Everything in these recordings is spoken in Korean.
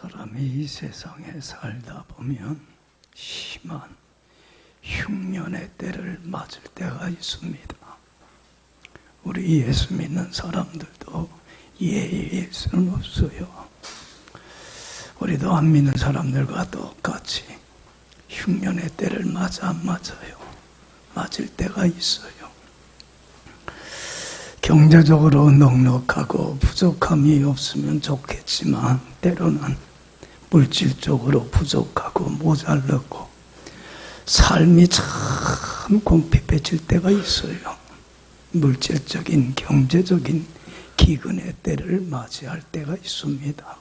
사람이 이 세상에 살다 보면 심한 흉년의 때를 맞을 때가 있습니다. 우리 예수 믿는 사람들도 예외일 수는 없어요. 우리도 안 믿는 사람들과 똑같이 흉년의 때를 맞아 안 맞아요. 맞을 때가 있어요. 경제적으로 넉넉하고 부족함이 없으면 좋겠지만 때로는 물질적으로 부족하고 모자르고 삶이 참 궁핍해질 때가 있어요. 물질적인 경제적인 기근의 때를 맞이할 때가 있습니다.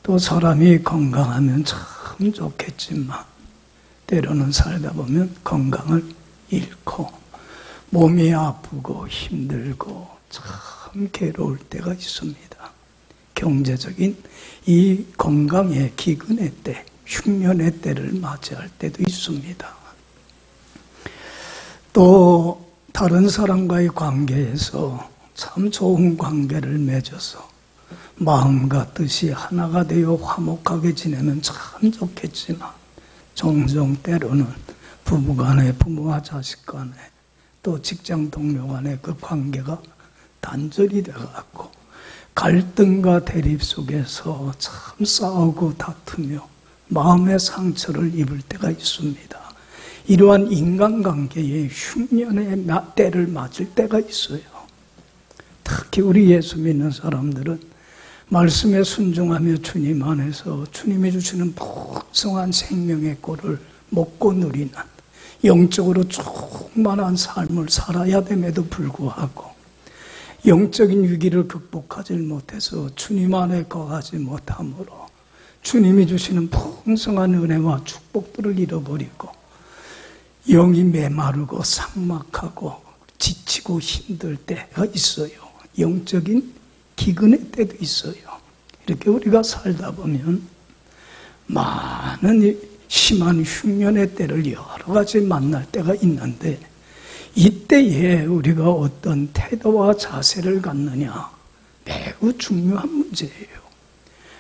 또 사람이 건강하면 참 좋겠지만 때로는 살다 보면 건강을 잃고 몸이 아프고 힘들고 참 괴로울 때가 있습니다. 경제적인 이 건강의 기근의 때, 흉년의 때를 맞이할 때도 있습니다. 또 다른 사람과의 관계에서 참 좋은 관계를 맺어서 마음과 뜻이 하나가 되어 화목하게 지내면 참 좋겠지만 종종 때로는 부부간에, 부모와 자식 간에, 또 직장 동료 간의 그 관계가 단절이 되어갖고 갈등과 대립 속에서 참 싸우고 다투며 마음의 상처를 입을 때가 있습니다. 이러한 인간관계의 흉년의 때를 맞을 때가 있어요. 특히 우리 예수 믿는 사람들은 말씀에 순종하며 주님 안에서 주님이 주시는 풍성한 생명의 꼴을 먹고 누리는 영적으로 충만한 삶을 살아야 됨에도 불구하고 영적인 위기를 극복하지 못해서 주님 안에 거하지 못함으로 주님이 주시는 풍성한 은혜와 축복들을 잃어버리고 영이 메마르고 삭막하고 지치고 힘들 때가 있어요. 영적인 기근의 때도 있어요. 이렇게 우리가 살다 보면 많은 심한 흉년의 때를 여러 가지 만날 때가 있는데 이때에 우리가 어떤 태도와 자세를 갖느냐 매우 중요한 문제예요.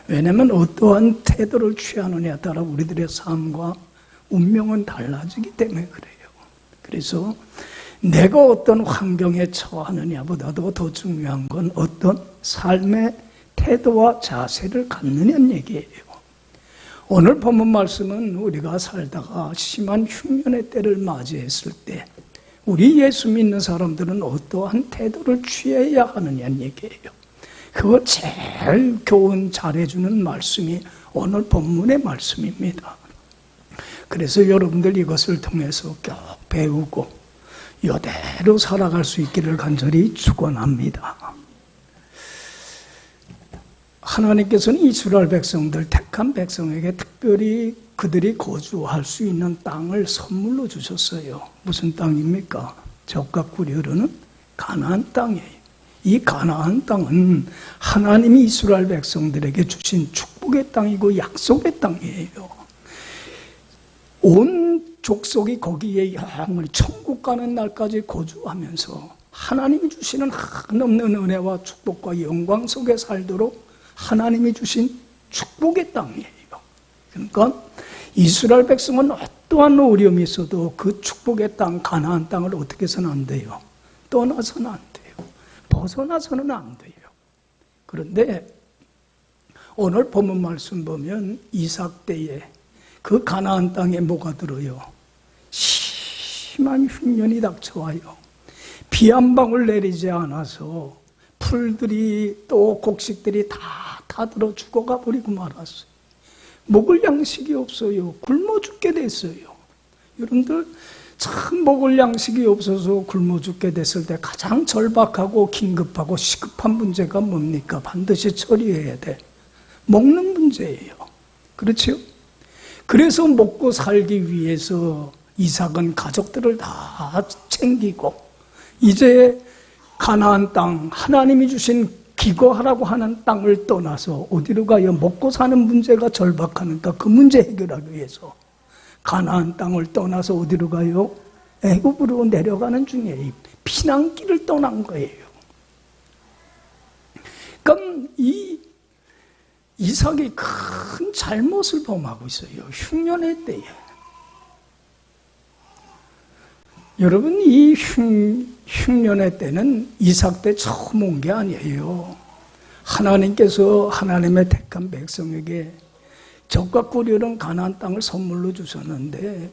왜냐하면 어떠한 태도를 취하느냐에 따라 우리들의 삶과 운명은 달라지기 때문에 그래요. 그래서 내가 어떤 환경에 처하느냐보다도 더 중요한 건 어떤 삶의 태도와 자세를 갖느냐는 얘기예요. 오늘 본문 말씀은 우리가 살다가 심한 흉년의 때를 맞이했을 때 우리 예수 믿는 사람들은 어떠한 태도를 취해야 하느냐는 얘기예요. 그걸 제일 교훈 잘해주는 말씀이 오늘 본문의 말씀입니다. 그래서 여러분들 이것을 통해서 꼭 배우고 이대로 살아갈 수 있기를 간절히 축원합니다. 하나님께서는 이스라엘 백성들, 택한 백성에게 특별히 그들이 거주할 수 있는 땅을 선물로 주셨어요. 무슨 땅입니까? 젖과 꿀이 흐르는 가나안 땅이에요. 이 가나안 땅은 하나님이 이스라엘 백성들에게 주신 축복의 땅이고 약속의 땅이에요. 온 족속이 거기에 영원히 천국 가는 날까지 거주하면서 하나님이 주시는 한없는 은혜와 축복과 영광 속에 살도록 하나님이 주신 축복의 땅이에요. 그러니까 이스라엘 백성은 어떠한 어려움이 있어도 그 축복의 땅, 가나안 땅을 어떻게 해서는 안 돼요? 떠나서는 안 돼요. 벗어나서는 안 돼요. 그런데 오늘 본문 말씀 보면 이삭 때에 그 가나안 땅에 뭐가 들어요? 심한 흉년이 닥쳐와요. 비 한 방울 내리지 않아서 풀들이 또 곡식들이 다 들어 죽어가 버리고 말았어요. 먹을 양식이 없어요. 굶어 죽게 됐어요. 여러분들 참 먹을 양식이 없어서 굶어 죽게 됐을 때 가장 절박하고 긴급하고 시급한 문제가 뭡니까? 반드시 처리해야 돼. 먹는 문제예요. 그렇죠? 그래서 먹고 살기 위해서 이삭은 가족들을 다 챙기고 이제 가나안 땅, 하나님이 주신 기거하라고 하는 땅을 떠나서 어디로 가요? 먹고 사는 문제가 절박하니까 그 문제 해결하기 위해서 가나안 땅을 떠나서 어디로 가요? 애굽으로 내려가는 중에 피난길을 떠난 거예요. 그럼 이 이삭이 큰 잘못을 범하고 있어요. 흉년의 때에. 여러분, 이 흉년의 때는 이삭 때 처음 온 게 아니에요. 하나님께서 하나님의 택한 백성에게 적과 꿀이는 가나안 땅을 선물로 주셨는데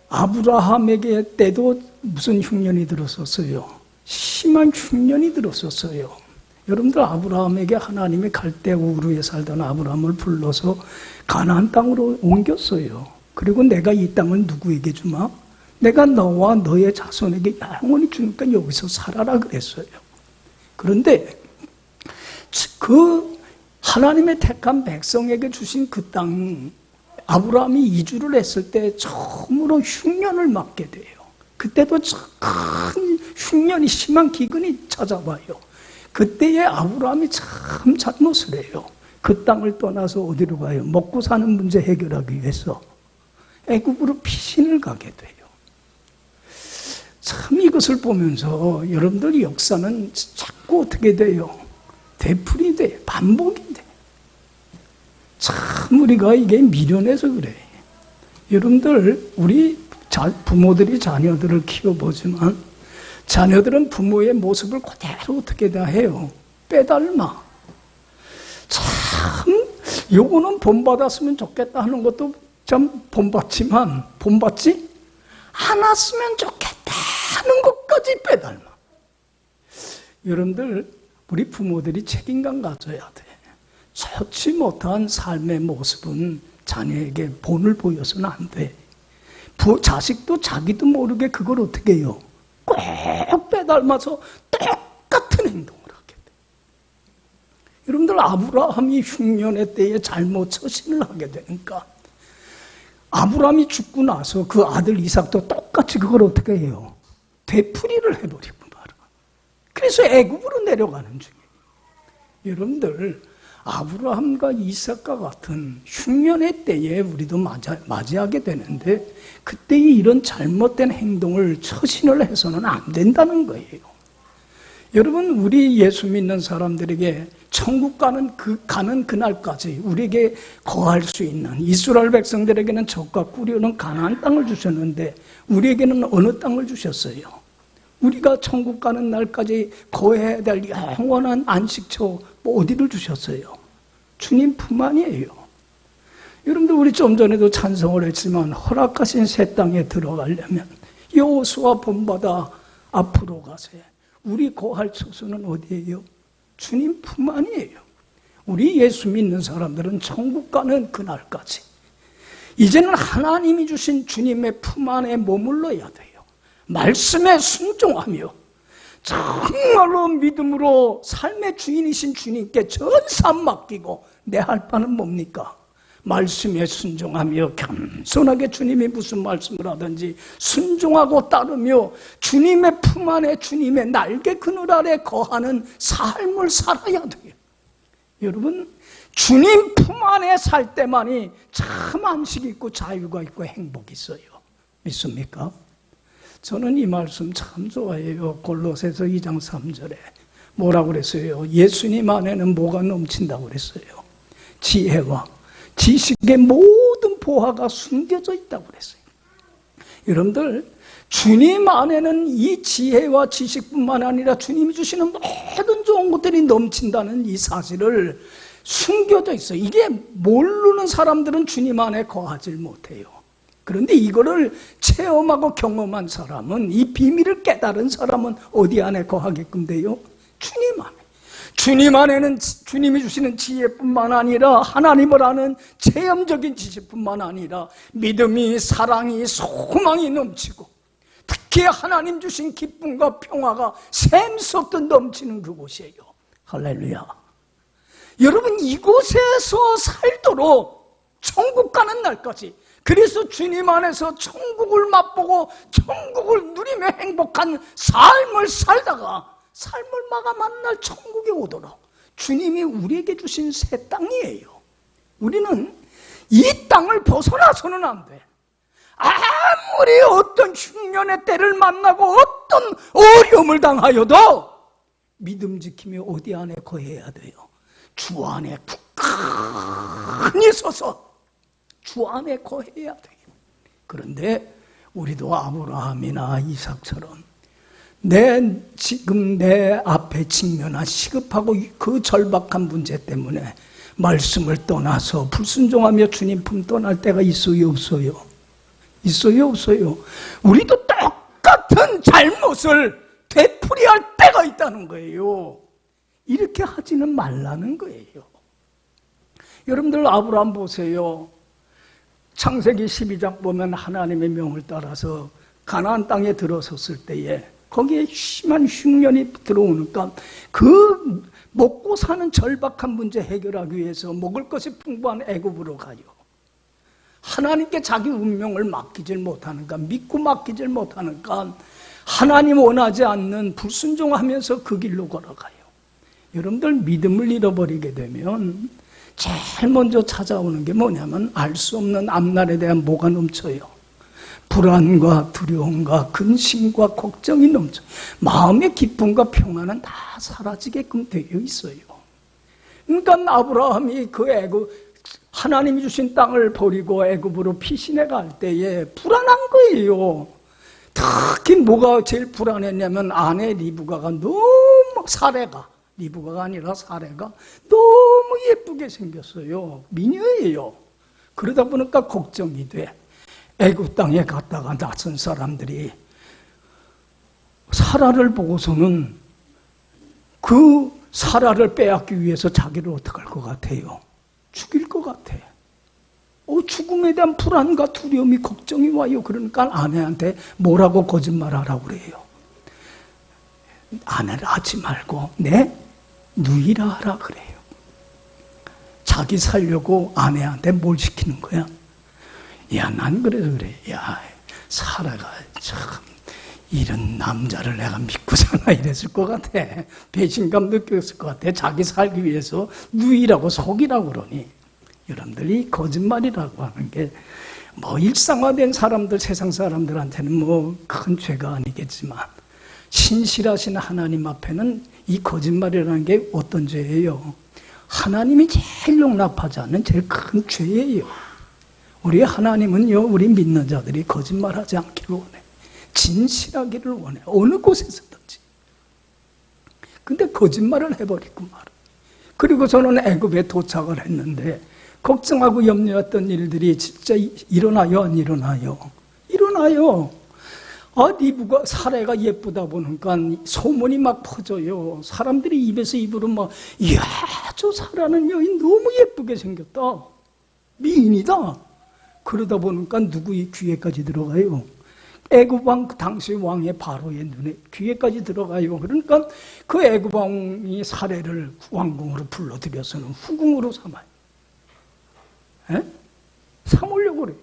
아브라함에게 때도 무슨 흉년이 들었었어요? 심한 흉년이 들었었어요. 여러분들, 아브라함에게 하나님이 갈대 우르에 살던 아브라함을 불러서 가나안 땅으로 옮겼어요. 그리고 내가 이 땅을 누구에게 주마? 내가 너와 너의 자손에게 영원히 주니까 여기서 살아라 그랬어요. 그런데 그 하나님의 택한 백성에게 주신 그 땅, 아브라함이 이주를 했을 때 처음으로 흉년을 맞게 돼요. 그때도 큰 흉년이, 심한 기근이 찾아와요. 그때에 아브라함이 참 잘못을 해요. 그 땅을 떠나서 어디로 가요? 먹고 사는 문제 해결하기 위해서 애굽으로 피신을 가게 돼요. 참 이것을 보면서 여러분들, 역사는 자꾸 어떻게 돼요? 되풀이 돼, 반복이 돼. 참 우리가 이게 미련해서 그래. 여러분들, 우리 부모들이 자녀들을 키워보지만 자녀들은 부모의 모습을 그대로 어떻게 다 해요? 빼닮아. 참 요거는 본받았으면 좋겠다 하는 것도 참 본받지만 본받지 않았으면 좋겠다 하는 것까지 빼닮아. 여러분들, 우리 부모들이 책임감 가져야 돼. 좋지 못한 삶의 모습은 자녀에게 본을 보여서는 안 돼. 자식도 자기도 모르게 그걸 어떻게 해요? 꼭 빼닮아서 똑같은 행동을 하게 돼. 여러분들, 아브라함이 흉년의 때에 잘못 처신을 하게 되니까 아브라함이 죽고 나서 그 아들 이삭도 똑같이 그걸 어떻게 해요? 되풀이를 해버리고 말아. 그래서 애굽으로 내려가는 중이에요. 여러분들, 아브라함과 이삭과 같은 흉년의 때에 우리도 맞이하게 되는데 그때의 이런 잘못된 행동을 처신을 해서는 안 된다는 거예요. 여러분, 우리 예수 믿는 사람들에게 천국 가는 그날까지 우리에게 거할 수 있는, 이스라엘 백성들에게는 젖과 꿀이 흐르는 가나안 땅을 주셨는데 우리에게는 어느 땅을 주셨어요? 우리가 천국 가는 날까지 거해야 될 영원한 안식처, 어디를 주셨어요? 주님 품 안이에요. 여러분들, 우리 좀 전에도 찬송을 했지만 허락하신 새 땅에 들어가려면 여호수아 본받아 앞으로 가세. 우리 거할 처소는 어디예요? 주님 품 안이에요. 우리 예수 믿는 사람들은 천국 가는 그날까지 이제는 하나님이 주신 주님의 품 안에 머물러야 돼요. 말씀에 순종하며 정말로 믿음으로 삶의 주인이신 주님께 전산 맡기고 내 할 바는 뭡니까? 말씀에 순종하며 겸손하게 주님이 무슨 말씀을 하든지 순종하고 따르며 주님의 품 안에 주님의 날개 그늘 아래 거하는 삶을 살아야 돼요. 여러분, 주님 품 안에 살 때만이 참 안식이 있고 자유가 있고 행복이 있어요. 믿습니까? 저는 이 말씀 참 좋아해요. 골로새서 2장 3절에 뭐라고 그랬어요? 예수님 안에는 뭐가 넘친다고 그랬어요? 지혜와 지식의 모든 보화가 숨겨져 있다고 그랬어요. 여러분들, 주님 안에는 이 지혜와 지식뿐만 아니라 주님이 주시는 모든 좋은 것들이 넘친다는 이 사실을 숨겨져 있어요. 이게 모르는 사람들은 주님 안에 거하지 못해요. 그런데 이거를 체험하고 경험한 사람은, 이 비밀을 깨달은 사람은 어디 안에 거하게끔 돼요? 주님 안에. 주님 안에는 주님이 주시는 지혜뿐만 아니라 하나님을 아는 체험적인 지식뿐만 아니라 믿음이, 사랑이, 소망이 넘치고 특히 하나님 주신 기쁨과 평화가 샘솟듯 넘치는 그곳이에요. 할렐루야. 여러분, 이곳에서 살도록 천국 가는 날까지, 그래서 주님 안에서 천국을 맛보고 천국을 누리며 행복한 삶을 살다가 삶을 마감하는 날 천국에 오도록 주님이 우리에게 주신 새 땅이에요. 우리는 이 땅을 벗어나서는 안 돼. 아무리 어떤 흉년의 때를 만나고 어떤 어려움을 당하여도 믿음 지키며 어디 안에 거해야 돼요? 주 안에 가만히 서서 주 안에 거해야 돼요. 그런데 우리도 아브라함이나 이삭처럼 지금 내 앞에 직면한 시급하고 그 절박한 문제 때문에 말씀을 떠나서 불순종하며 주님 품 떠날 때가 있어요, 없어요? 있어요, 없어요? 우리도 똑같은 잘못을 되풀이할 때가 있다는 거예요. 이렇게 하지는 말라는 거예요. 여러분들 아브라함 보세요. 창세기 12장 보면 하나님의 명을 따라서 가나안 땅에 들어섰을 때에 거기에 심한 흉년이 들어오니까 그 먹고 사는 절박한 문제 해결하기 위해서 먹을 것이 풍부한 애굽으로 가요. 하나님께 자기 운명을 맡기질 못하니까, 믿고 맡기질 못하니까 하나님 원하지 않는 불순종하면서 그 길로 걸어가요. 여러분들 믿음을 잃어버리게 되면 제일 먼저 찾아오는 게 뭐냐면 알 수 없는 앞날에 대한 뭐가 넘쳐요. 불안과 두려움과 근심과 걱정이 넘쳐. 마음의 기쁨과 평안은 다 사라지게끔 되어 있어요. 그러니까 아브라함이 그 하나님이 주신 땅을 버리고 애굽으로 피신해 갈 때에 불안한 거예요. 특히 뭐가 제일 불안했냐면 아내 리브가가 너무 리브가가 아니라 사레가 너무 예쁘게 생겼어요. 미녀예요. 그러다 보니까 걱정이 돼. 애굽 땅에 갔다가 낯선 사람들이 사라를 보고서는 그 사라를 빼앗기 위해서 자기를 어떻게 할 것 같아요? 죽일 것 같아. 죽음에 대한 불안과 두려움이 걱정이 와요. 그러니까 아내한테 뭐라고 거짓말하라고 그래요. 아내를 하지 말고 내 누이라 하라 그래요. 자기 살려고 아내한테 뭘 시키는 거야? 야, 난 그래서 그래. 야, 사라가 참 이런 남자를 내가 믿고 사나 이랬을 것 같아. 배신감 느꼈을 것 같아. 자기 살기 위해서 누이라고 속이라고 그러니. 여러분들이 거짓말이라고 하는 게 뭐 일상화된 사람들, 세상 사람들한테는 뭐 큰 죄가 아니겠지만 신실하신 하나님 앞에는 이 거짓말이라는 게 어떤 죄예요? 하나님이 제일 용납하지 않는 제일 큰 죄예요. 우리 하나님은요, 우리 믿는 자들이 거짓말하지 않기를 원해. 진실하기를 원해. 어느 곳에서든지. 근데 거짓말을 해버리고 말아. 그리고 저는 애굽에 도착을 했는데 걱정하고 염려했던 일들이 진짜 일어나요, 안 일어나요? 일어나요. 리브가 사례가 예쁘다 보니까 소문이 막 퍼져요. 사람들이 입에서 입으로 막, 이야, 저 사라는 여인 너무 예쁘게 생겼다. 미인이다. 그러다 보니까 누구의 귀에까지 들어가요? 애굽 왕, 당시 왕의 바로의 눈에 귀에까지 들어가요. 그러니까 그 애굽 왕이 사례를 왕궁으로 불러들여서는 후궁으로 삼아요. 삼으려고 그래요.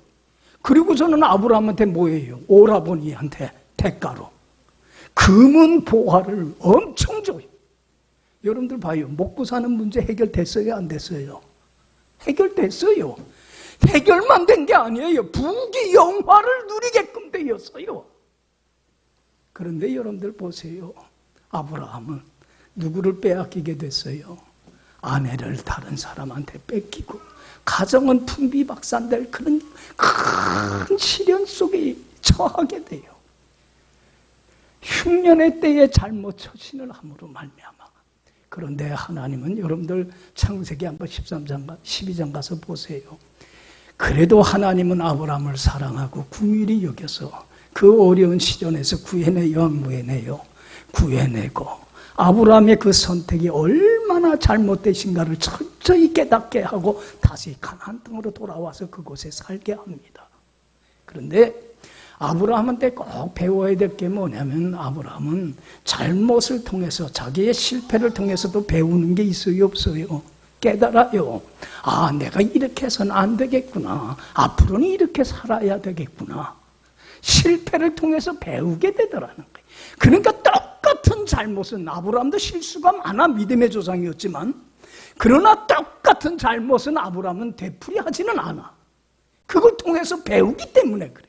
그리고 저는 아브라함한테 뭐예요? 오라버니한테 대가로 금은 보화를 엄청 줘요. 여러분들 봐요. 먹고 사는 문제 해결됐어요? 안 됐어요? 해결됐어요. 해결만 된 게 아니에요. 부귀 영화를 누리게끔 되었어요. 그런데 여러분들 보세요. 아브라함은 누구를 빼앗기게 됐어요? 아내를 다른 사람한테 뺏기고 가정은 풍비박산될 그런 큰 시련 속에 처하게 돼요. 흉년의 때에 잘못 처신을 함으로 말미암아. 그런데 하나님은 여러분들 창세기 한번 13장, 12장 가서 보세요. 그래도 하나님은 아브라함을 사랑하고 긍휼히 여겨서 그 어려운 시련에서 구해내고 아브라함의 그 선택이 얼마나 잘못되신가를 철저히 깨닫게 하고 다시 가나안 땅으로 돌아와서 그곳에 살게 합니다. 그런데 아브라함한테 꼭 배워야 될 게 뭐냐면 아브라함은 잘못을 통해서 자기의 실패를 통해서도 배우는 게 있어요, 없어요? 깨달아요. 아, 내가 이렇게 해서는 안 되겠구나. 앞으로는 이렇게 살아야 되겠구나. 실패를 통해서 배우게 되더라는 거예요. 그러니까 똑같은 잘못은 아브라함도 실수가 많아. 믿음의 조상이었지만 그러나 똑같은 잘못은 아브라함은 되풀이하지는 않아. 그걸 통해서 배우기 때문에 그래.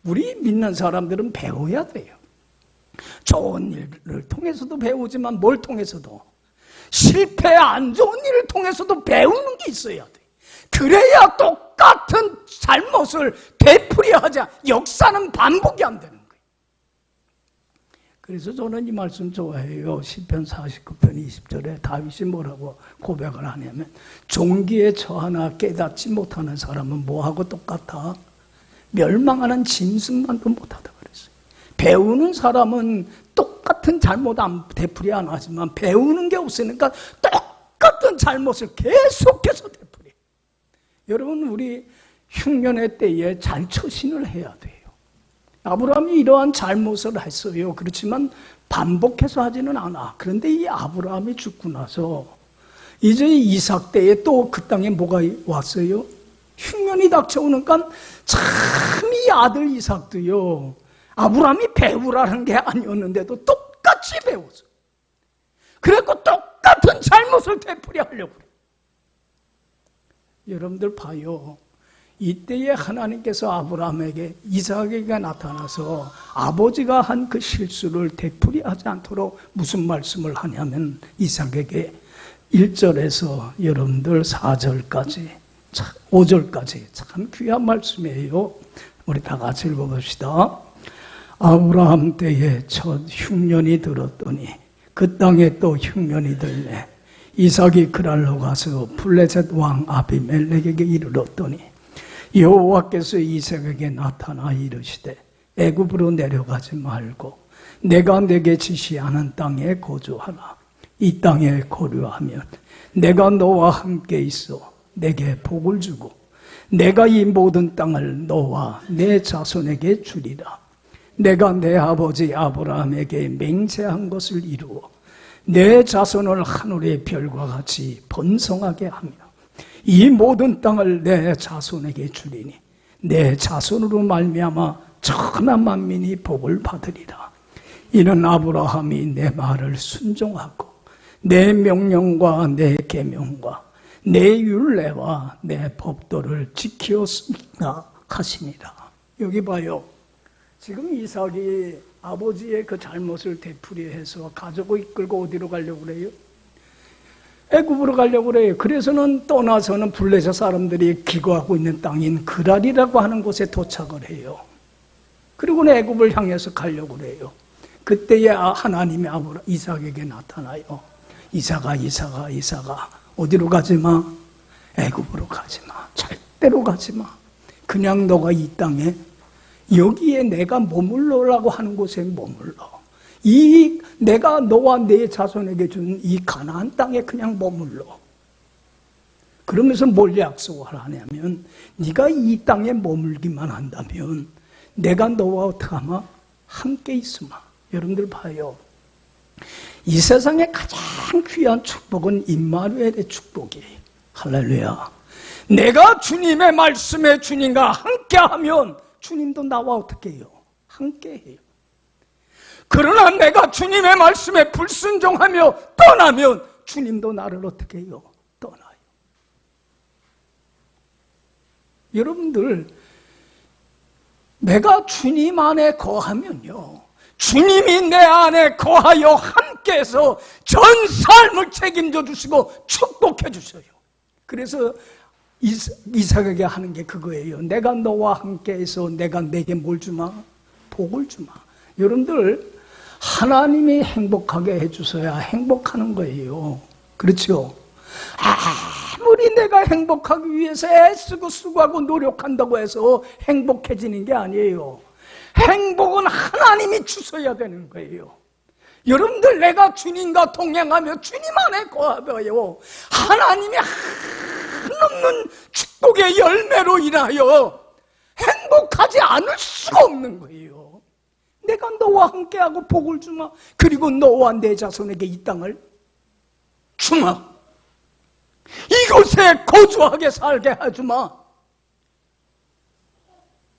우리 믿는 사람들은 배워야 돼요. 좋은 일을 통해서도 배우지만 뭘 통해서도 실패, 안 좋은 일을 통해서도 배우는 게 있어야 돼. 그래야 똑같은 잘못을 되풀이하지, 역사는 반복이 안 되는 거예요. 그래서 저는 이 말씀 좋아해요. 시편 49편 20절에 다윗이 뭐라고 고백을 하냐면, 종기에 처하나 깨닫지 못하는 사람은 뭐하고 똑같아? 멸망하는 짐승만도 못하다 그랬어요. 배우는 사람은 똑같은 잘못 안 되풀이 안 하지만 배우는 게 없으니까 똑같은 잘못을 계속해서 되풀이. 여러분, 우리 흉년의 때에 잘 처신을 해야 돼요. 아브라함이 이러한 잘못을 했어요. 그렇지만 반복해서 하지는 않아. 그런데 이 아브라함이 죽고 나서 이제 이삭 때에 또 그 땅에 뭐가 왔어요? 흉년이 닥쳐오니까 참 이 아들 이삭도요, 아브라함이 배우라는 게 아니었는데도 똑같이 배웠어. 그래서 똑같은 잘못을 되풀이하려고 그래요. 여러분들 봐요. 이때에 하나님께서 아브라함에게, 이삭에게 나타나서 아버지가 한 그 실수를 되풀이하지 않도록 무슨 말씀을 하냐면, 이삭에게 1절에서 여러분들 4절까지, 5절까지 참 귀한 말씀이에요. 우리 다 같이 읽어봅시다. 아브라함 때에 첫 흉년이 들었더니 그 땅에 또 흉년이 들매 이삭이 그랄로 가서 블레셋 왕 아비멜렉에게 이르렀더니 여호와께서 이삭에게 나타나 이르시되 애굽으로 내려가지 말고 내가 내게 지시하는 땅에 거주하라. 이 땅에 거류하면 내가 너와 함께 있어 내게 복을 주고 내가 이 모든 땅을 너와 내 자손에게 주리라. 내가 내 아버지 아브라함에게 맹세한 것을 이루어 내 자손을 하늘의 별과 같이 번성하게 하며 이 모든 땅을 내 자손에게 주리니 내 자손으로 말미암아 천한 만민이 복을 받으리라. 이는 아브라함이 내 말을 순종하고 내 명령과 내 계명과 내 율례와 내 법도를 지키었습니다 하시니라. 여기 봐요. 지금 이삭이 아버지의 그 잘못을 되풀이해서 가족을 이끌고 어디로 가려고 그래요? 애굽으로 가려고 그래요. 그래서는 떠나서는 블레셋 사람들이 기거하고 있는 땅인 그랄이라고 하는 곳에 도착을 해요. 그리고는 애굽을 향해서 가려고 그래요. 그때에 하나님이 이삭에게 나타나요. 이삭아 어디로 가지 마? 애굽으로 가지 마. 절대로 가지 마. 그냥 너가 이 땅에, 여기에 내가 머물러라고 하는 곳에 머물러. 내가 너와 내 자손에게 준 이 가나안 땅에 그냥 머물러. 그러면서 뭘 약속을 하냐면, 네가 이 땅에 머물기만 한다면 내가 너와 어떻게 하마? 함께 있으마. 여러분들 봐요. 이 세상의 가장 귀한 축복은 임마누엘의 축복이에요. 할렐루야. 내가 주님의 말씀에 주님과 함께하면 주님도 나와 어떻게 해요? 함께해요. 그러나 내가 주님의 말씀에 불순종하며 떠나면 주님도 나를 어떻게 해요? 떠나요. 여러분들, 내가 주님 안에 거하면요, 주님이 내 안에 거하여 함께해서 전 삶을 책임져 주시고 축복해 주셔요. 그래서 이삭에게 하는 게 그거예요. 내가 너와 함께해서 내가 내게 뭘 주마? 복을 주마. 여러분들, 하나님이 행복하게 해주셔야 행복하는 거예요. 그렇죠? 아무리 내가 행복하기 위해서 애쓰고 수고하고 노력한다고 해서 행복해지는 게 아니에요. 행복은 하나님이 주셔야 되는 거예요. 여러분들, 내가 주님과 동행하며 주님 안에 거하며요, 하나님이 한없는 축복의 열매로 인하여 행복하지 않을 수가 없는 거예요. 내가 너와 함께하고 복을 주마. 그리고 너와 내 자손에게 이 땅을 주마. 이곳에 거주하게 살게 해주마.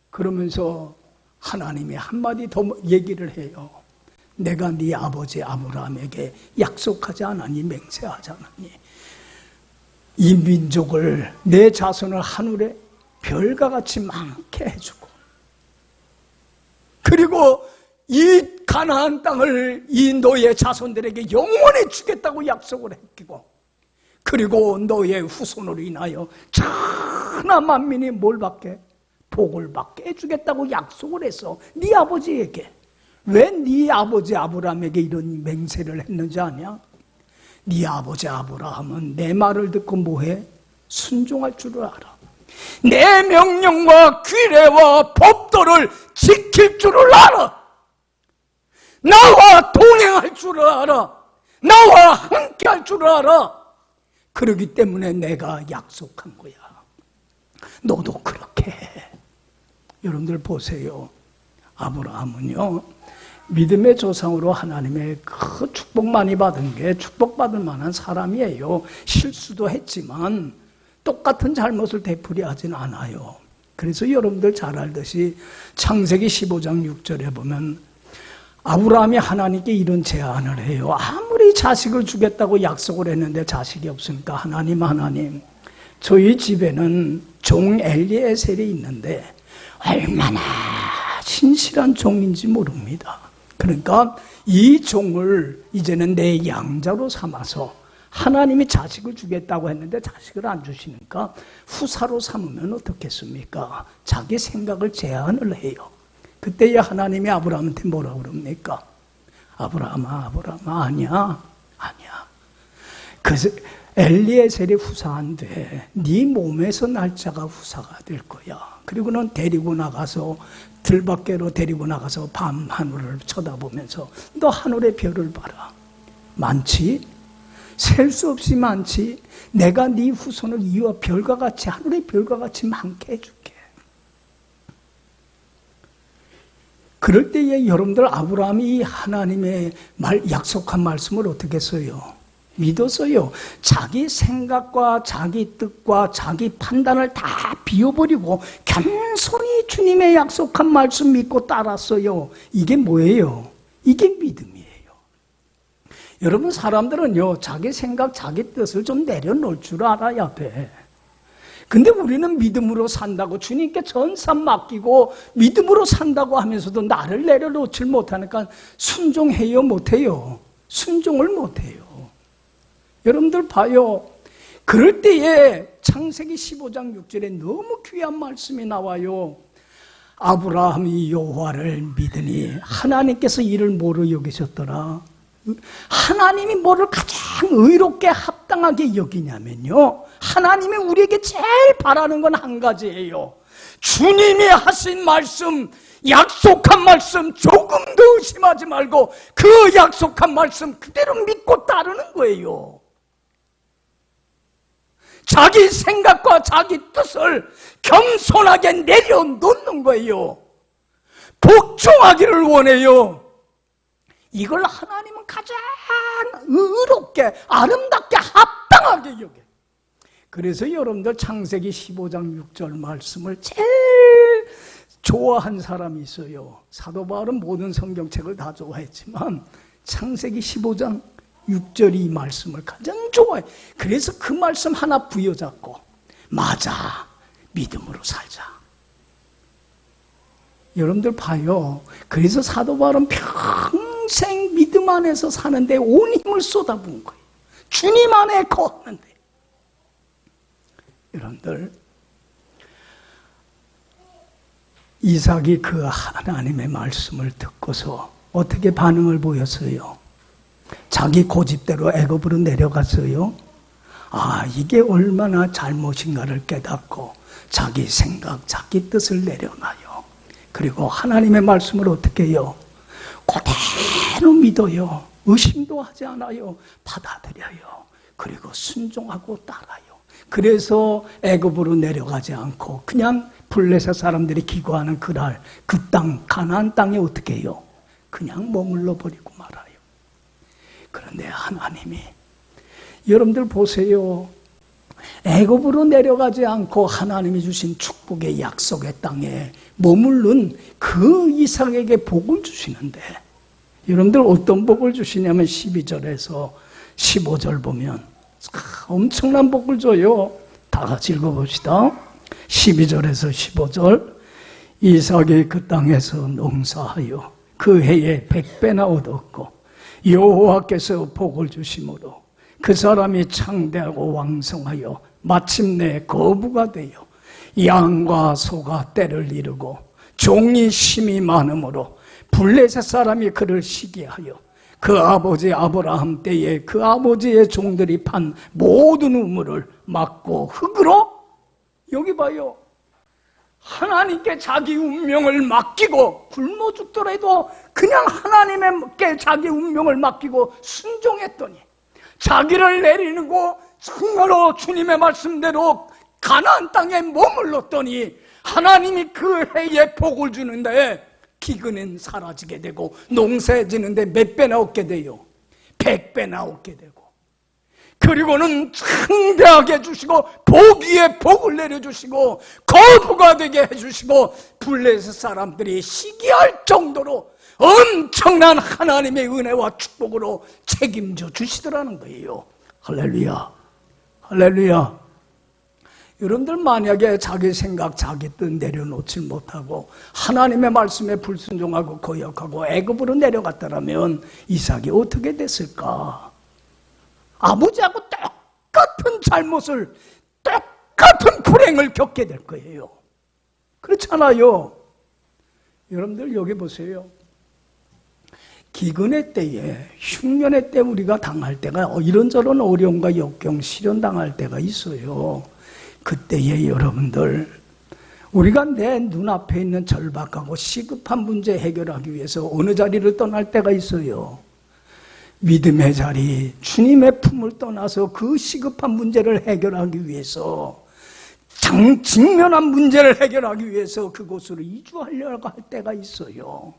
그러면서 하나님이 한마디 더 얘기를 해요. 내가 네 아버지 아브라함에게 약속하지 않았니? 맹세하지 않았니? 이 민족을, 내 자손을 하늘에 별과 같이 많게 해주고, 그리고 이 가나안 땅을 이 너의 자손들에게 영원히 주겠다고 약속을 했고, 그리고 너의 후손으로 인하여 천하 만민이 뭘 받게? 복을 받게 해주겠다고 약속을 했어. 네 아버지에게. 왜 네 아버지 아브라함에게 이런 맹세를 했는지 아냐? 네 아버지 아브라함은 내 말을 듣고 뭐해? 순종할 줄을 알아. 내 명령과 규례와 법도를 지킬 줄을 알아. 나와 동행할 줄을 알아. 나와 함께 할 줄을 알아. 그러기 때문에 내가 약속한 거야. 너도 그렇게 해. 여러분들 보세요. 아브라함은요, 믿음의 조상으로 하나님의 그 축복 많이 받은 게 축복받을 만한 사람이에요. 실수도 했지만 똑같은 잘못을 되풀이하진 않아요. 그래서 여러분들 잘 알듯이 창세기 15장 6절에 보면 아브라함이 하나님께 이런 제안을 해요. 아무리 자식을 주겠다고 약속을 했는데 자식이 없으니까 하나님, 저희 집에는 종 엘리에셀이 있는데 얼마나 신실한 종인지 모릅니다. 그러니까 이 종을 이제는 내 양자로 삼아서 하나님이 자식을 주겠다고 했는데 자식을 안 주시니까 후사로 삼으면 어떻겠습니까? 자기 생각을 제안을 해요. 그때야 하나님이 아브라함한테 뭐라고 그럽니까? 아브라함아, 아니야. 그래서 엘리에셀이 후사한데 네 몸에서 날짜가 후사가 될 거야. 그리고는 데리고 나가서 들밖으로 데리고 나가서 밤 하늘을 쳐다보면서 너 하늘의 별을 봐라. 많지? 셀 수 없이 많지? 내가 네 후손을 이와 별과 같이 하늘의 별과 같이 많게 해줄게. 그럴 때에 여러분들 아브라함이 하나님의 약속한 말씀을 어떻게 써요? 믿었어요. 자기 생각과 자기 뜻과 자기 판단을 다 비워버리고 겸손히 주님의 약속한 말씀 믿고 따랐어요. 이게 뭐예요? 이게 믿음이에요. 여러분, 사람들은요, 자기 생각, 자기 뜻을 좀 내려놓을 줄 알아야 돼. 근데 우리는 믿음으로 산다고 주님께 전산 맡기고 믿음으로 산다고 하면서도 나를 내려놓질 못하니까 순종해요, 못해요? 순종을 못해요. 여러분들 봐요. 그럴 때에 창세기 15장 6절에 너무 귀한 말씀이 나와요. 아브라함이 여호와를 믿으니 하나님께서 이를 뭐로 여기셨더라? 하나님이 뭐를 가장 의롭게 합당하게 여기냐면요, 하나님이 우리에게 제일 바라는 건 한 가지예요. 주님이 하신 말씀, 약속한 말씀 조금도 의심하지 말고 그 약속한 말씀 그대로 믿고 따르는 거예요. 자기 생각과 자기 뜻을 겸손하게 내려놓는 거예요. 복종하기를 원해요. 이걸 하나님은 가장 의롭게 아름답게 합당하게 여겨요. 그래서 여러분들 창세기 15장 6절 말씀을 제일 좋아한 사람이 있어요. 사도 바울은 모든 성경책을 다 좋아했지만 창세기 15장 6절이 이 말씀을 가장 좋아해. 그래서 그 말씀 하나 부여잡고 맞아, 믿음으로 살자. 여러분들 봐요. 그래서 사도 바울은 평생 믿음 안에서 사는데 온 힘을 쏟아부은 거예요. 주님 안에 거하는데. 여러분들, 이삭이 그 하나님의 말씀을 듣고서 어떻게 반응을 보였어요? 자기 고집대로 애굽으로 내려갔어요. 아, 이게 얼마나 잘못인가를 깨닫고 자기 생각, 자기 뜻을 내려놔요. 그리고 하나님의 말씀을 어떻게 해요? 그대로 믿어요. 의심도 하지 않아요. 받아들여요. 그리고 순종하고 따라요. 그래서 애굽으로 내려가지 않고 그냥 블레셋 사람들이 기거하는 그날 그 땅, 가나안 땅에 어떻게 해요? 그냥 머물러 버리고 말아요. 그런데 하나님이, 여러분들 보세요. 애굽으로 내려가지 않고 하나님이 주신 축복의 약속의 땅에 머무른 그 이삭에게 복을 주시는데, 여러분들 어떤 복을 주시냐면 12절에서 15절 보면 엄청난 복을 줘요. 다 같이 읽어봅시다. 12절에서 15절. 이삭이 그 땅에서 농사하여 그 해에 100배나 얻었고 여호와께서 복을 주심으로 그 사람이 창대하고 왕성하여 마침내 거부가 되어 양과 소가 때를 이루고 종이 심이 많으므로 블레셋 사람이 그를 시기하여 그 아버지 아브라함 때에 그 아버지의 종들이 판 모든 우물을 막고 흙으로, 여기 봐요, 하나님께 자기 운명을 맡기고 굶어 죽더라도 그냥 하나님께 자기 운명을 맡기고 순종했더니 자기를 내리고 정말로 주님의 말씀대로 가나안 땅에 머물렀더니 하나님이 그 해에 복을 주는데 기근은 사라지게 되고 농사지는데 몇 배나 얻게 돼요? 100배나 얻게 되고, 그리고는 창대하게 해주시고 복 위에 복을 내려주시고 거부가 되게 해주시고 블레셋 사람들이 시기할 정도로 엄청난 하나님의 은혜와 축복으로 책임져 주시더라는 거예요. 할렐루야, 할렐루야. 여러분들 만약에 자기 생각, 자기 뜻 내려놓지 못하고 하나님의 말씀에 불순종하고 거역하고 애굽으로 내려갔다면 이삭이 어떻게 됐을까? 아버지하고 똑같은 잘못을, 똑같은 불행을 겪게 될 거예요. 그렇잖아요. 여러분들 여기 보세요. 기근의 때에, 흉년의 때 우리가 당할 때가 이런저런 어려움과 역경, 시련 당할 때가 있어요. 그때에 여러분들, 우리가 내 눈앞에 있는 절박하고 시급한 문제 해결하기 위해서 어느 자리를 떠날 때가 있어요. 믿음의 자리, 주님의 품을 떠나서 그 시급한 문제를 해결하기 위해서, 직면한 문제를 해결하기 위해서 그곳으로 이주하려고 할 때가 있어요.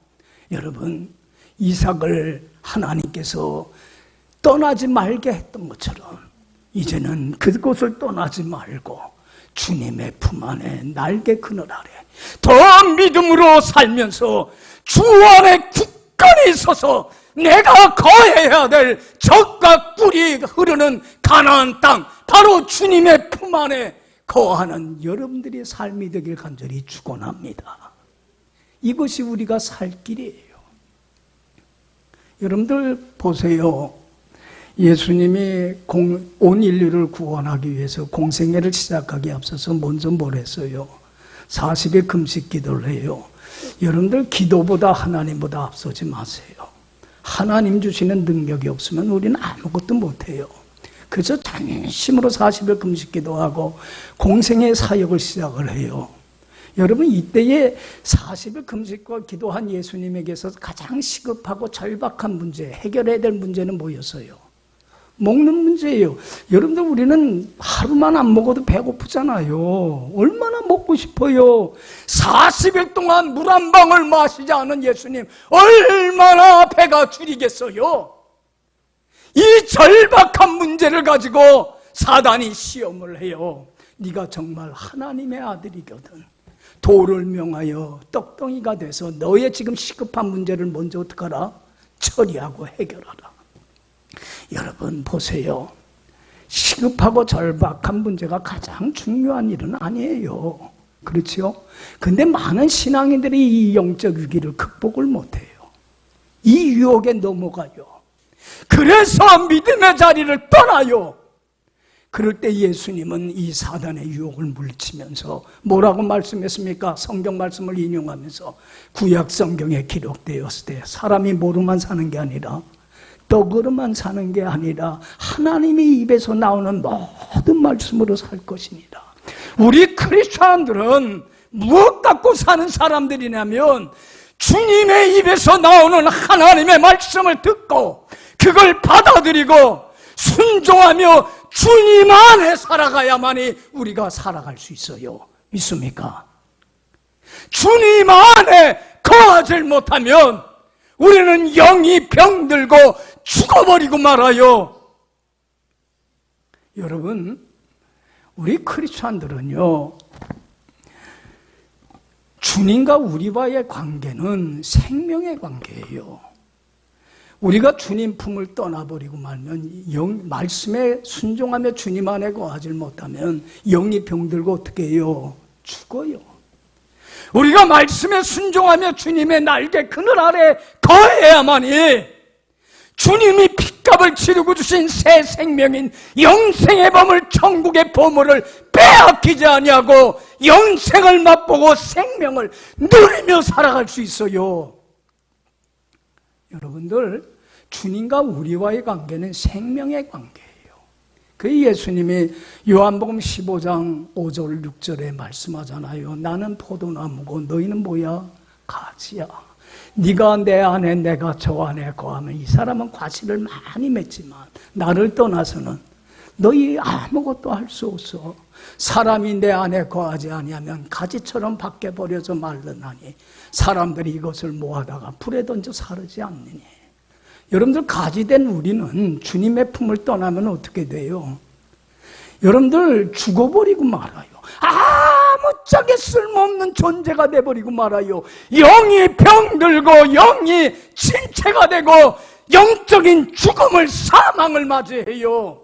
여러분, 이삭을 하나님께서 떠나지 말게 했던 것처럼 이제는 그곳을 떠나지 말고 주님의 품 안에 날개 그늘 아래 더 믿음으로 살면서 주 안에 굳건히 서서 내가 거해야 될 젖과 꿀이 흐르는 가나안 땅, 바로 주님의 품 안에 거하는 여러분들의 삶이 되길 간절히 축원합니다. 이것이 우리가 살 길이에요. 여러분들 보세요. 예수님이 온 인류를 구원하기 위해서 공생애를 시작하기 앞서서 먼저 뭘 했어요? 40일 금식 기도를 해요. 여러분들 기도보다 하나님보다 앞서지 마세요. 하나님 주시는 능력이 없으면 우리는 아무것도 못해요. 그래서 전심으로 40일 금식 기도하고 공생애 사역을 시작을 해요. 여러분, 이때에 40일 금식과 기도한 예수님에게서 가장 시급하고 절박한 문제, 해결해야 될 문제는 뭐였어요? 먹는 문제예요. 여러분들, 우리는 하루만 안 먹어도 배고프잖아요. 얼마나 먹고 싶어요. 40일 동안 물 한 방울 마시지 않은 예수님, 얼마나 배가 줄이겠어요. 이 절박한 문제를 가지고 사단이 시험을 해요. 네가 정말 하나님의 아들이거든. 돌을 명하여 떡덩이가 돼서 너의 지금 시급한 문제를 먼저 어떡하라? 처리하고 해결하라. 여러분 보세요. 시급하고 절박한 문제가 가장 중요한 일은 아니에요. 그렇죠? 근데 많은 신앙인들이 이 영적 위기를 극복을 못해요. 이 유혹에 넘어가요. 그래서 믿음의 자리를 떠나요. 그럴 때 예수님은 이 사단의 유혹을 물리치면서 뭐라고 말씀했습니까? 성경 말씀을 인용하면서 구약 성경에 기록되었을 때 사람이 뭐로만 사는 게 아니라 떡으로만 사는 게 아니라 하나님의 입에서 나오는 모든 말씀으로 살 것이니라. 우리 크리스천들은 무엇 갖고 사는 사람들이냐면 주님의 입에서 나오는 하나님의 말씀을 듣고 그걸 받아들이고 순종하며 주님 안에 살아가야만이 우리가 살아갈 수 있어요. 믿습니까? 주님 안에 거하지 못하면 우리는 영이 병들고 죽어버리고 말아요. 여러분, 우리 크리스찬들은요, 주님과 우리와의 관계는 생명의 관계예요. 우리가 주님 품을 떠나버리고 말면 말씀에 순종하며 주님 안에 거하지 못하면 영이 병들고 어떻게 해요? 죽어요. 우리가 말씀에 순종하며 주님의 날개 그늘 아래 거해야만이 주님이 핏값을 치르고 주신 새 생명인 영생의 보물, 천국의 보물을 빼앗기지 아니하고 영생을 맛보고 생명을 누리며 살아갈 수 있어요. 여러분들, 주님과 우리와의 관계는 생명의 관계예요. 그 예수님이 요한복음 15장 5절 6절에 말씀하잖아요. 나는 포도나무고 너희는 뭐야? 가지야. 네가 내 안에 내가 저 안에 거하면 이 사람은 과실을 많이 맺지만 나를 떠나서는 너희 아무것도 할 수 없어. 사람이 내 안에 거하지 아니하면 가지처럼 밖에 버려져 말르나니 사람들이 이것을 모아다가 불에 던져 사르지 않느니. 여러분들, 가지된 우리는 주님의 품을 떠나면 어떻게 돼요? 여러분들, 죽어버리고 말아요. 아무짝에 쓸모없는 존재가 돼버리고 말아요. 영이 병들고 영이 침체가 되고 영적인 죽음을, 사망을 맞이해요.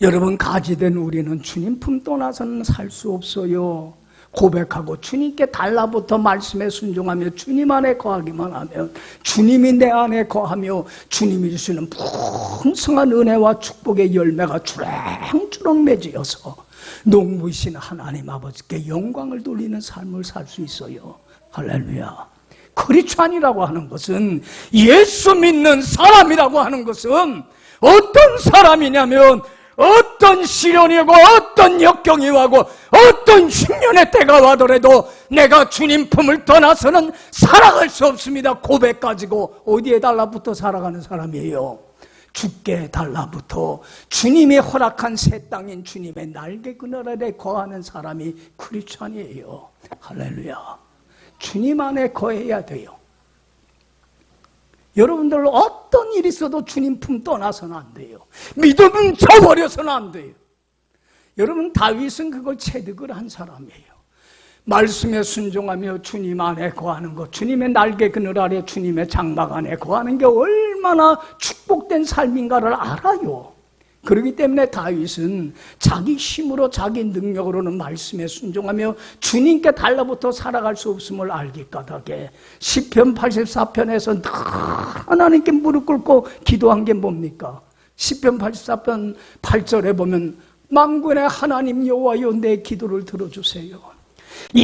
여러분, 가지된 우리는 주님 품 떠나서는 살 수 없어요. 고백하고 주님께 달라붙어 말씀에 순종하며 주님 안에 거하기만 하면, 주님이 내 안에 거하며 주님이 주시는 풍성한 은혜와 축복의 열매가 주렁주렁 맺어서 농부이신 하나님 아버지께 영광을 돌리는 삶을 살 수 있어요. 할렐루야. 크리스찬이라고 하는 것은, 예수 믿는 사람이라고 하는 것은 어떤 사람이냐면, 어떤 시련이 오고 어떤 역경이 와고 어떤 흉년의 때가 와더라도 내가 주님 품을 떠나서는 살아갈 수 없습니다. 고백 가지고 어디에 달라붙어 살아가는 사람이에요? 주께 달라붙어 주님이 허락한 새 땅인 주님의 날개 그늘 아래 거하는 사람이 크리스찬이에요. 할렐루야. 주님 안에 거해야 돼요. 여러분들, 어떤 일이 있어도 주님 품 떠나서는 안 돼요. 믿음은 저버려서는 안 돼요. 여러분, 다윗은 그걸 체득을 한 사람이에요. 말씀에 순종하며 주님 안에 거하는 것, 주님의 날개 그늘 아래 주님의 장막 안에 거하는 게 얼마나 축복된 삶인가를 알아요. 그렇기 때문에 다윗은 자기 힘으로, 자기 능력으로는 말씀에 순종하며 주님께 달라붙어 살아갈 수 없음을 알기 까닭에 시편 84편에서 늘 하나님께 무릎 꿇고 기도한 게 뭡니까? 시편 84편 8절에 보면 만군의 하나님 여호와여 내 기도를 들어주세요.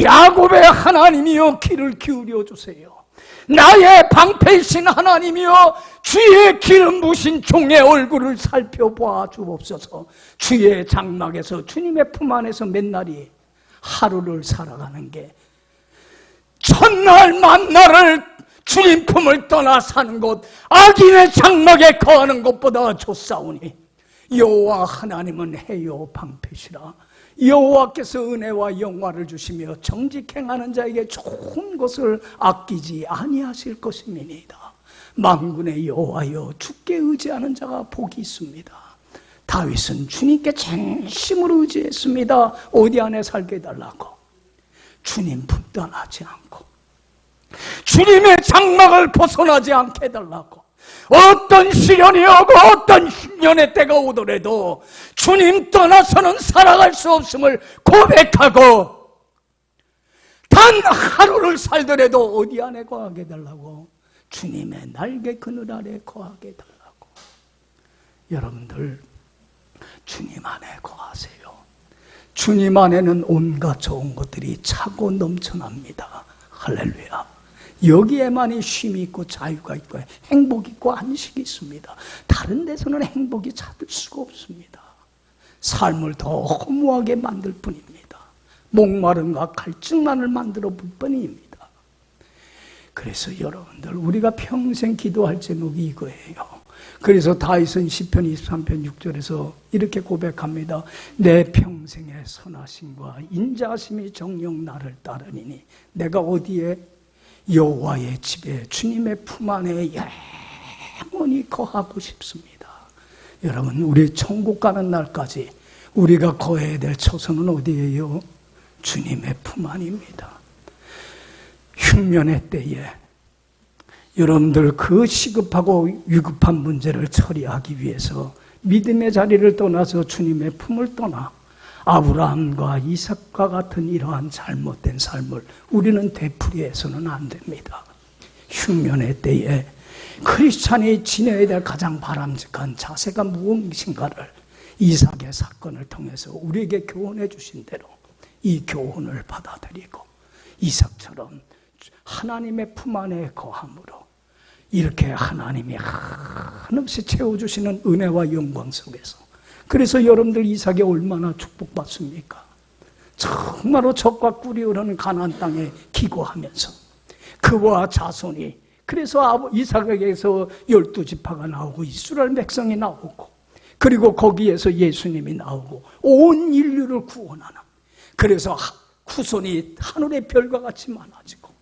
야곱의 하나님이여 귀를 기울여 주세요. 나의 방패이신 하나님이여 주의 기름 부으신 종의 얼굴을 살펴보아 주옵소서. 주의 장막에서 주님의 품 안에서 맨날이 하루를 살아가는 게 첫날 만날을 주님 품을 떠나 사는 것, 악인의 장막에 거하는 것보다 좋사오니 여호와 하나님은 해요 방패시라. 여호와께서 은혜와 영화를 주시며 정직 행하는 자에게 좋은 것을 아끼지 아니하실 것임이니이다. 만군의 여호와여 주께 의지하는 자가 복이 있습니다. 다윗은 주님께 전심으로 의지했습니다. 어디 안에 살게 해달라고? 주님 품 떠나지 않고 주님의 장막을 벗어나지 않게 해달라고. 어떤 시련이 오고 어떤 흉년의 때가 오더라도 주님 떠나서는 살아갈 수 없음을 고백하고 단 하루를 살더라도 어디 안에 거하게 해달라고? 주님의 날개 그늘 아래 거하게 해달라고. 여러분들, 주님 안에 거하세요. 주님 안에는 온갖 좋은 것들이 차고 넘쳐납니다. 할렐루야. 여기에만이 쉼이 있고 자유가 있고 행복이 있고 안식이 있습니다. 다른 데서는 행복이 찾을 수가 없습니다. 삶을 더 허무하게 만들 뿐입니다. 목마름과 갈증만을 만들어 볼 뿐입니다. 그래서 여러분들, 우리가 평생 기도할 제목이 이거예요. 그래서 다윗은 시편 23편 6절에서 이렇게 고백합니다. 내 평생의 선하심과 인자하심이 정녕 나를 따르니니 내가 어디에? 여호와의 집에 주님의 품 안에 영원히 거하고 싶습니다. 여러분, 우리 천국 가는 날까지 우리가 거해야 될 처소는 어디예요? 주님의 품 안입니다. 흉년의 때에 여러분들 그 시급하고 위급한 문제를 처리하기 위해서 믿음의 자리를 떠나서 주님의 품을 떠나 아브라함과 이삭과 같은 이러한 잘못된 삶을 우리는 되풀이해서는 안 됩니다. 흉년의 때에 크리스찬이 지내야 될 가장 바람직한 자세가 무엇인가를 이삭의 사건을 통해서 우리에게 교훈해 주신 대로 이 교훈을 받아들이고 이삭처럼 하나님의 품 안에 거함으로 이렇게 하나님이 한없이 채워주시는 은혜와 영광 속에서, 그래서 여러분들 이삭이 얼마나 축복받습니까? 정말로 젖과 꿀이 흐르는 가나안 땅에 기거하면서 그와 자손이, 그래서 이삭에게서 12지파가 나오고 이스라엘 백성이 나오고, 그리고 거기에서 예수님이 나오고 온 인류를 구원하는, 그래서 후손이 하늘의 별과 같이 많아지고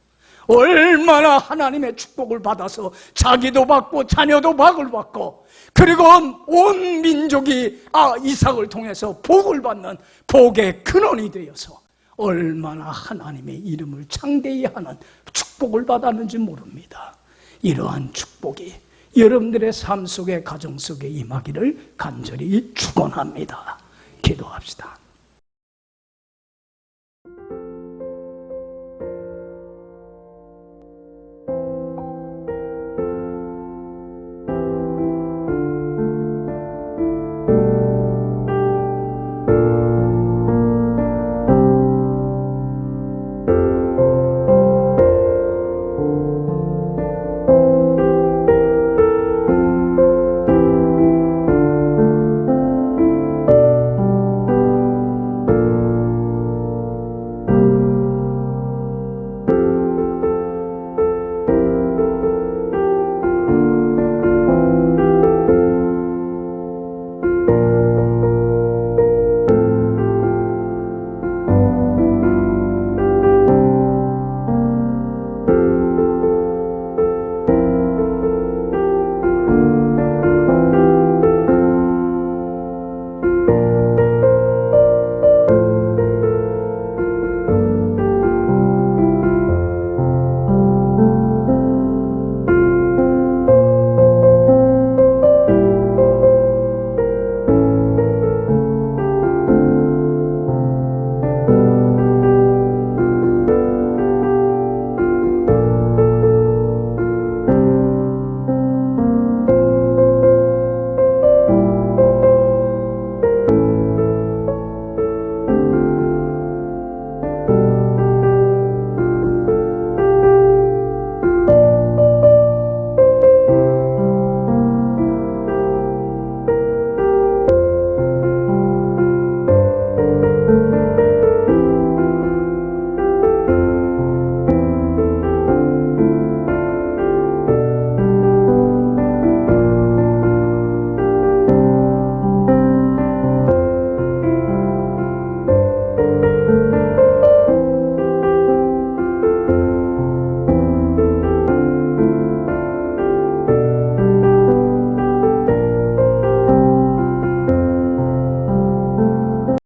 얼마나 하나님의 축복을 받아서 자기도 받고 자녀도 복을 받고, 그리고 온 민족이 이삭을 통해서 복을 받는 복의 근원이 되어서 얼마나 하나님의 이름을 창대히 하는 축복을 받았는지 모릅니다. 이러한 축복이 여러분들의 삶 속에, 가정 속에 임하기를 간절히 축원합니다. 기도합시다.